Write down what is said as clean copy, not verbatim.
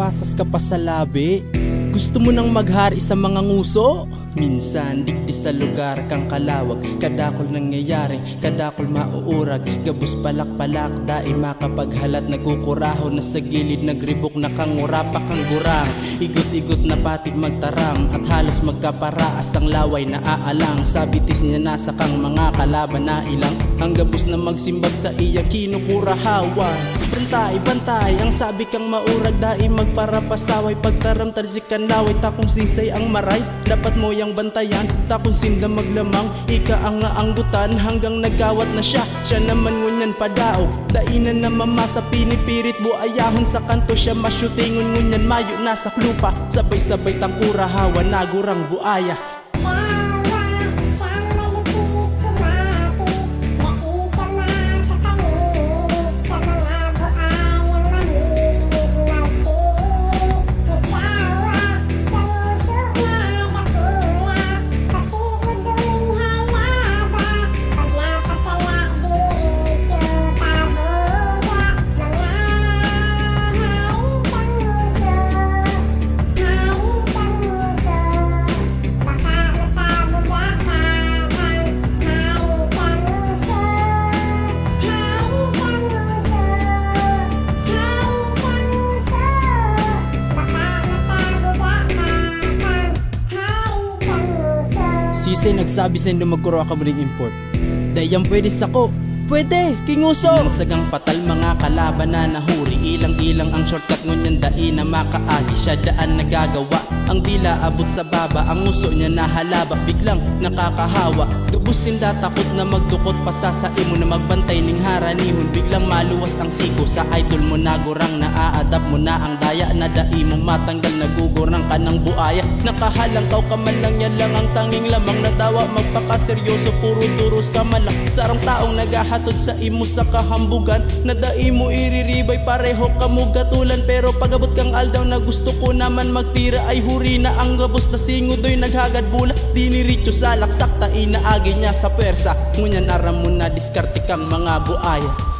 pasas ka pa sa labi. Gusto mo nang maghari sa mga nguso? Minsan digdi sa lugar kang kalawag, kadakol nangyayari, kadakol mauurag. Gabos palak-palak, dai makapaghalat, nagkukuraho na sa gilid, nagribok na kang urapa kang gurang. Igot-igot na patig magtarang, at halos magkaparaas ang laway na aalang. Sabitis niya nasa kang mga kalaban na ilang, ang gabos na magsimbag sa iyang kinukurahawan. Bantay, ang sabi kang maurag, dai magparapasaway. Pagtaram tarsikan laway, takong sinsay ang maray. Dapat mo yang bantayan, takong sinda maglamang. Ika ang naanggutan hanggang nagawat na siya. Siya naman ngunyan padaog, dainan na mamasa pinipirit buayahon sa kanto. Siya masyutingon ngunyan mayo nasa klupa, sabay-sabay tangkurahawan nagurang buaya. Sisay nagsabi sa inyo magkuro ka mo ring import. Dayang pwede sako, pwede, kinguso. Nang sagang patal mga kalaban na nahuri, ilang-ilang ang shortcut ngunyan dai na makaagi. Siya daan nagagawa, ang dila abot sa baba, ang uso niya nahalaba, biglang nakakahawa. Gabusin da takot na magdukot pa sa imo na magbantay ning haranihon. Biglang maluwas ang siko sa idol mo, nagurang naaadap mo na ang daya na dai mo matanggal, nagugurang ka ng buaya. Nakahalang kaw ka man lang, yan lang ang tanging lamang. Natawa magpakaseryoso, puro duros ka man lang. Sarang taong nagahatod sa imo sa kahambugan, na dai mo iriribay pareho kamugatulan. Pero pagabot kang aldaw na gusto ko naman magtira, ay huri na ang gabos na singudoy naghagad bula. Diniritso sa laksak, tain na agi niya sa pwersa, ngunyan aram mo na diskarte kang mga buaya.